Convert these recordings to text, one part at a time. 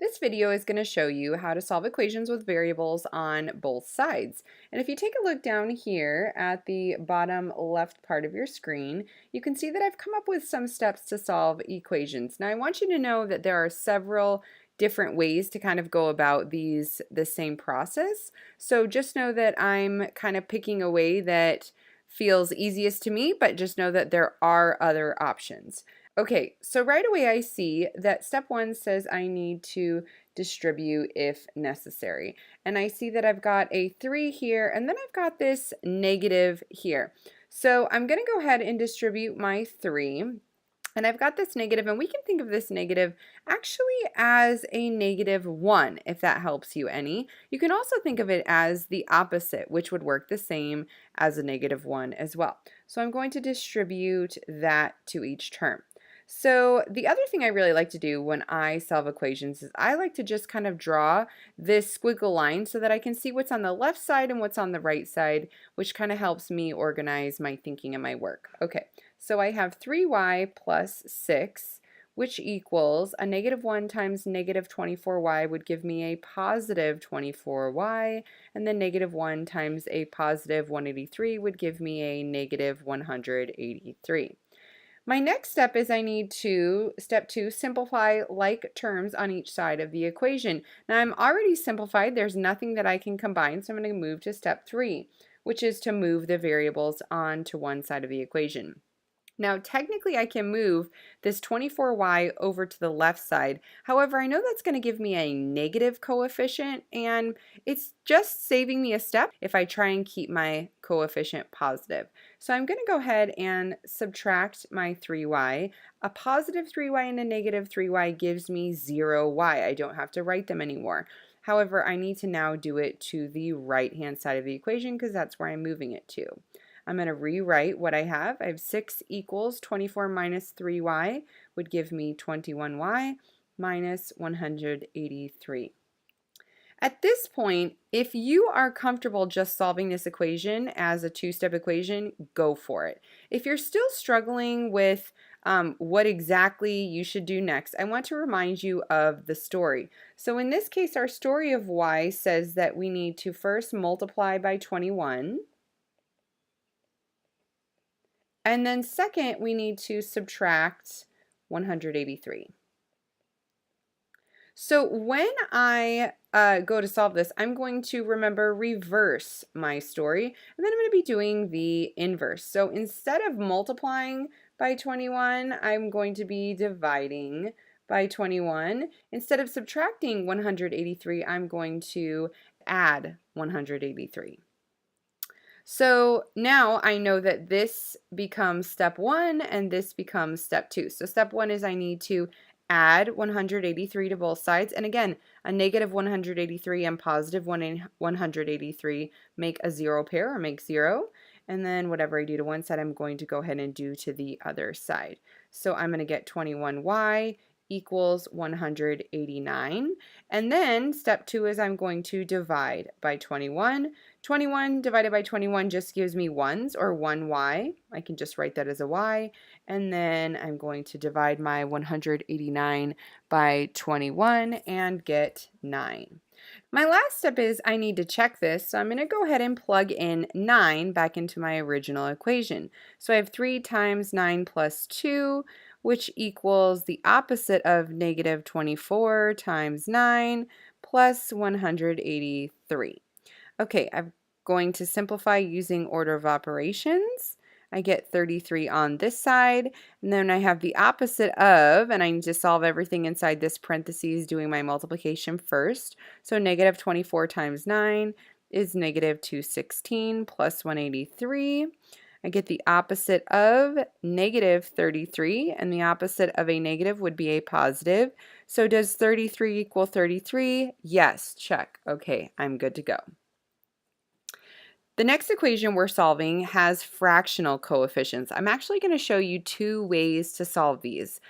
This video is going to show you how to solve equations with variables on both sides. And if you take a look down here at the bottom left part of your screen, you can see that I've come up with some steps to solve equations. Now I want you to know that there are several different ways to kind of go about the same process. So just know that I'm kind of picking a way that feels easiest to me, but just know that there are other options. Okay, so right away I see that step one says I need to distribute if necessary. And I see that I've got a 3 here, and then I've got this negative here. So I'm going to go ahead and distribute my 3. And I've got this negative, and we can think of this negative actually as a -1, if that helps you any. You can also think of it as the opposite, which would work the same as a -1 as well. So I'm going to distribute that to each term. So the other thing I really like to do when I solve equations is I like to just kind of draw this squiggle line so that I can see what's on the left side and what's on the right side, which kind of helps me organize my thinking and my work. Okay, so I have 3y plus 6, which equals a -1 times -24y would give me a positive 24y, and then -1 times a positive 183 would give me a negative 183. My next step is I need to, step 2, simplify like terms on each side of the equation. Now I'm already simplified, there's nothing that I can combine, so I'm going to move to step 3, which is to move the variables onto one side of the equation. Now, technically, I can move this 24y over to the left side. However, I know that's going to give me a negative coefficient, and it's just saving me a step if I try and keep my coefficient positive. So I'm going to go ahead and subtract my 3y. A positive 3y and a negative 3y gives me 0y. I don't have to write them anymore. However, I need to now do it to the right-hand side of the equation because that's where I'm moving it to. I'm going to rewrite what I have. I have 6 equals 24 minus 3y would give me 21y minus 183. At this point, if you are comfortable just solving this equation as a two-step equation, go for it. If you're still struggling with what exactly you should do next, I want to remind you of the story. So in this case, our story of y says that we need to first multiply by 21. And then second, we need to subtract 183. So when I go to solve this, I'm going to reverse my story, and then I'm going to be doing the inverse. So instead of multiplying by 21, I'm going to be dividing by 21. Instead of subtracting 183, I'm going to add 183. So now I know that this becomes step 1 and this becomes step 2. So step 1 is I need to add 183 to both sides. And again, a negative 183 and positive 183 make a 0 pair, or make 0. And then whatever I do to one side, I'm going to go ahead and do to the other side. So I'm going to get 21y equals 189. And then step 2 is I'm going to divide by 21. 21 divided by 21 just gives me ones, or 1y. I can just write that as a y. And then I'm going to divide my 189 by 21 and get 9. My last step is I need to check this, so I'm going to go ahead and plug in 9 back into my original equation. So I have 3 times 9 plus 2, which equals the opposite of negative 24 times 9 plus 183. Okay, I'm going to simplify using order of operations. I get 33 on this side, and then I have the opposite of, and I need to solve everything inside this parentheses doing my multiplication first. So negative 24 times 9 is negative 216 plus 183. I get the opposite of negative 33, and the opposite of a negative would be a positive. So does 33 equal 33? Yes, check. Okay, I'm good to go. The next equation we're solving has fractional coefficients. I'm actually going to show you 2 ways to solve these.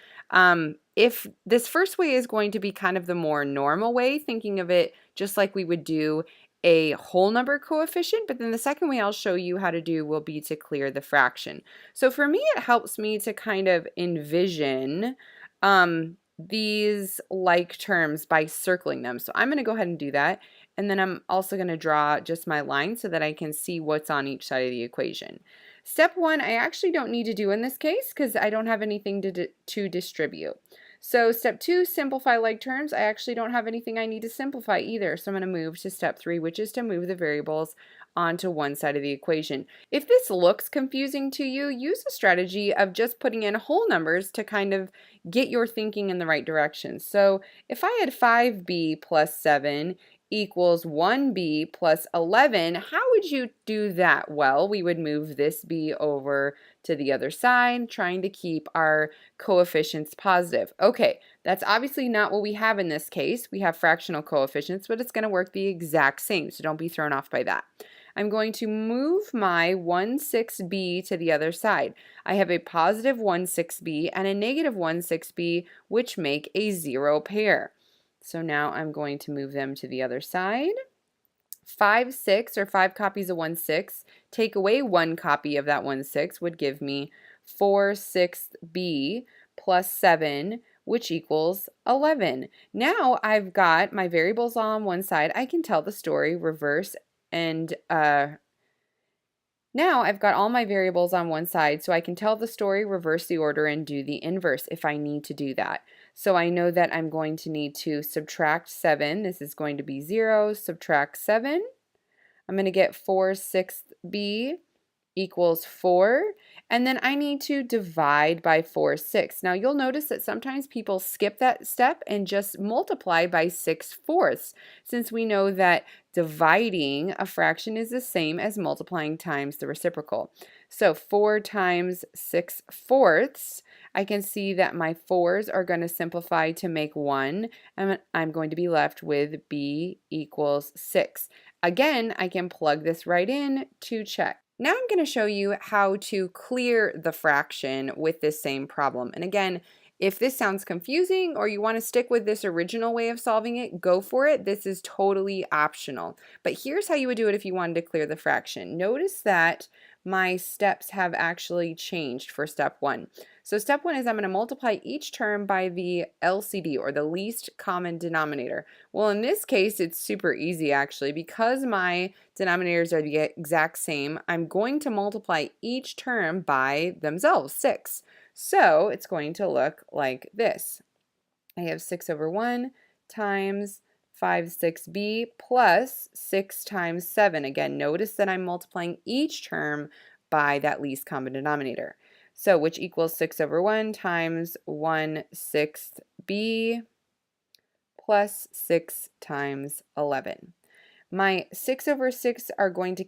If this first way is going to be kind of the more normal way, thinking of it just like we would do a whole number coefficient, but then the second way I'll show you how to do will be to clear the fraction. So for me, it helps me to kind of envision these like terms by circling them. So I'm going to go ahead and do that. And then I'm also going to draw just my line so that I can see what's on each side of the equation. Step 1, I actually don't need to do in this case because I don't have anything to distribute. So step 2, simplify like terms. I actually don't have anything I need to simplify either. So I'm going to move to step 3, which is to move the variables onto one side of the equation. If this looks confusing to you, use a strategy of just putting in whole numbers to kind of get your thinking in the right direction. So if I had 5b plus 7 equals 1b plus 11, how would you do that? Well, we would move this b over to the other side, trying to keep our coefficients positive. Okay, that's obviously not what we have in this case. We have fractional coefficients, but it's going to work the exact same, so don't be thrown off by that. I'm going to move my 1/6b to the other side. I have a positive 1/6b and a negative 1/6b, which make a zero pair. So now I'm going to move them to the other side. 5/6, or 5 copies of 1/6, take away 1 copy of that 1/6 would give me 4/6b plus 7, which equals 11. Now I've got my variables on one side. I can tell the story reverse, and now I've got all my variables on one side, so I can tell the story, reverse the order, and do the inverse if I need to do that. So I know that I'm going to need to subtract 7. This is going to be 0. Subtract 7. I'm going to get 4/6b equals 4, and then I need to divide by 4/6. Now you'll notice that sometimes people skip that step and just multiply by 6/4, since we know that dividing a fraction is the same as multiplying times the reciprocal. So 4 times 6/4, I can see that my 4's are going to simplify to make 1, and I'm going to be left with b equals 6. Again, I can plug this right in to check. Now I'm going to show you how to clear the fraction with this same problem. And again, if this sounds confusing or you want to stick with this original way of solving it, go for it. This is totally optional. But here's how you would do it if you wanted to clear the fraction. Notice that my steps have actually changed for step 1. So step 1 is I'm going to multiply each term by the LCD, or the least common denominator. Well, in this case, it's super easy actually. Because my denominators are the exact same, I'm going to multiply each term by themselves, 6. So it's going to look like this. I have 6/1 times 5/6b plus 6 times 7. Again, notice that I'm multiplying each term by that least common denominator. So which equals 6/1 times 1/6b plus 6 times 11. My 6/6 are going to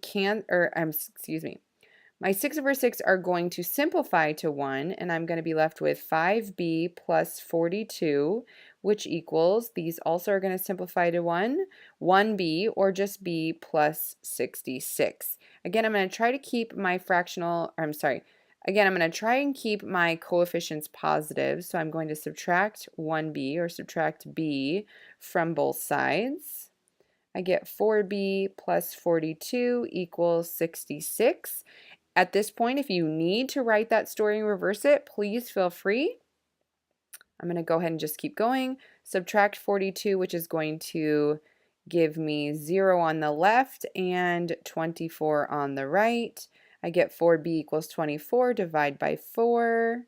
my 6/6 are going to simplify to 1, and I'm going to be left with 5b plus 42, which equals, these also are going to simplify to 1b, or just b plus 66. Again, I'm going to try to keep my Again, I'm going to try and keep my coefficients positive, so I'm going to subtract 1b, or subtract b, from both sides. I get 4b plus 42 equals 66. At this point, if you need to write that story and reverse it, please feel free. I'm going to go ahead and just keep going. Subtract 42, which is going to give me 0 on the left and 24 on the right. I get 4b equals 24. Divide by 4.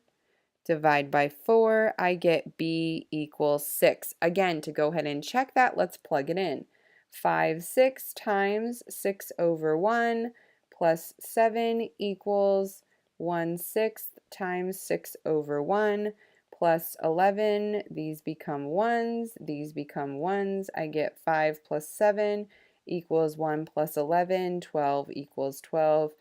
Divide by 4. I get b equals 6. Again, to go ahead and check that, let's plug it in. 5/6 times 6/1 plus 7 equals 1/6 times 6/1 plus 11. These become 1's. These become 1's. I get 5 plus 7 equals 1 plus 11. 12 equals 12.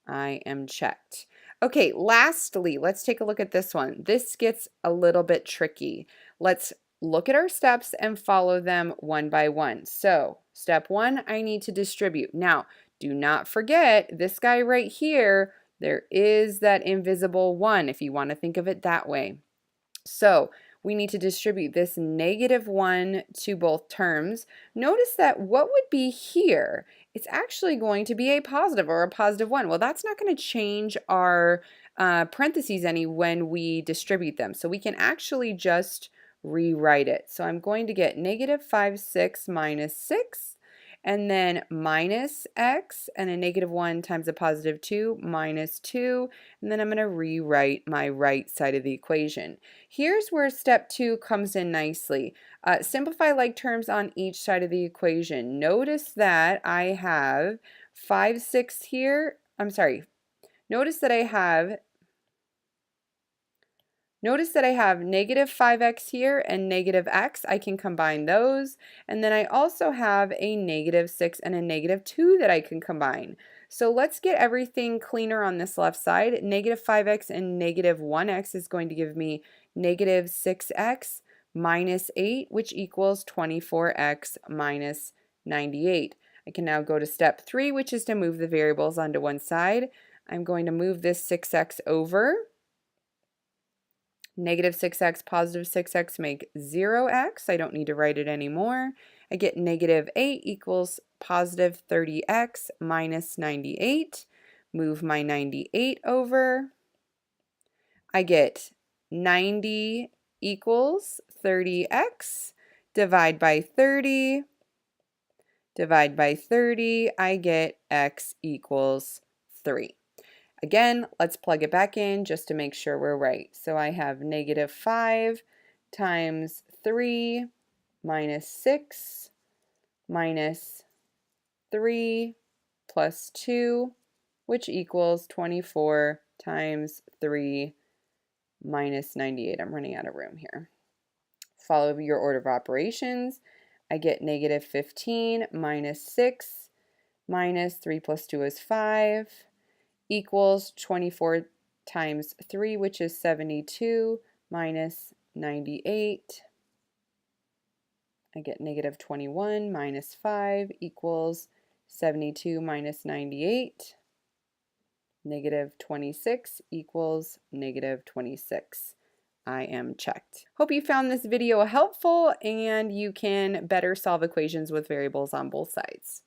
I am checked. Okay, lastly, let's take a look at this one. This gets a little bit tricky. Let's look at our steps and follow them one by one. So, step 1, I need to distribute. Now, do not forget this guy right here. There is that invisible 1, if you want to think of it that way. So, we need to distribute this -1 to both terms. Notice that what would be here, it's actually going to be a positive, or a +1. Well, that's not going to change our parentheses any when we distribute them. So we can actually just rewrite it. So I'm going to get negative 5, 6 minus 6, and then minus x, and a negative 1 times a positive 2 minus 2, and then I'm going to rewrite my right side of the equation. Here's where step 2 comes in nicely. Simplify like terms on each side of the equation. Notice that I have 5, 6 here. I'm sorry. Notice that I have negative 5x here and negative x. I can combine those. And then I also have a negative 6 and a negative 2 that I can combine. So let's get everything cleaner on this left side. Negative 5x and negative 1x is going to give me negative 6x minus 8, which equals 24x minus 98. I can now go to step 3, which is to move the variables onto one side. I'm going to move this 6x over. Negative 6x, positive 6x make 0x. I don't need to write it anymore. I get negative 8 equals positive 30x minus 98. Move my 98 over. I get 90 equals 30x. Divide by 30. Divide by 30. I get x equals 3. Again, let's plug it back in just to make sure we're right. So I have negative 5 times 3 minus 6 minus 3 plus 2, which equals 24 times 3 minus 98. I'm running out of room here. Follow your order of operations. I get negative 15 minus 6 minus 3 plus 2 is 5. Equals 24 times 3, which is 72, minus 98. I get negative 21 minus 5 equals 72 minus 98. Negative 26 equals negative 26. I am checked. Hope you found this video helpful and you can better solve equations with variables on both sides.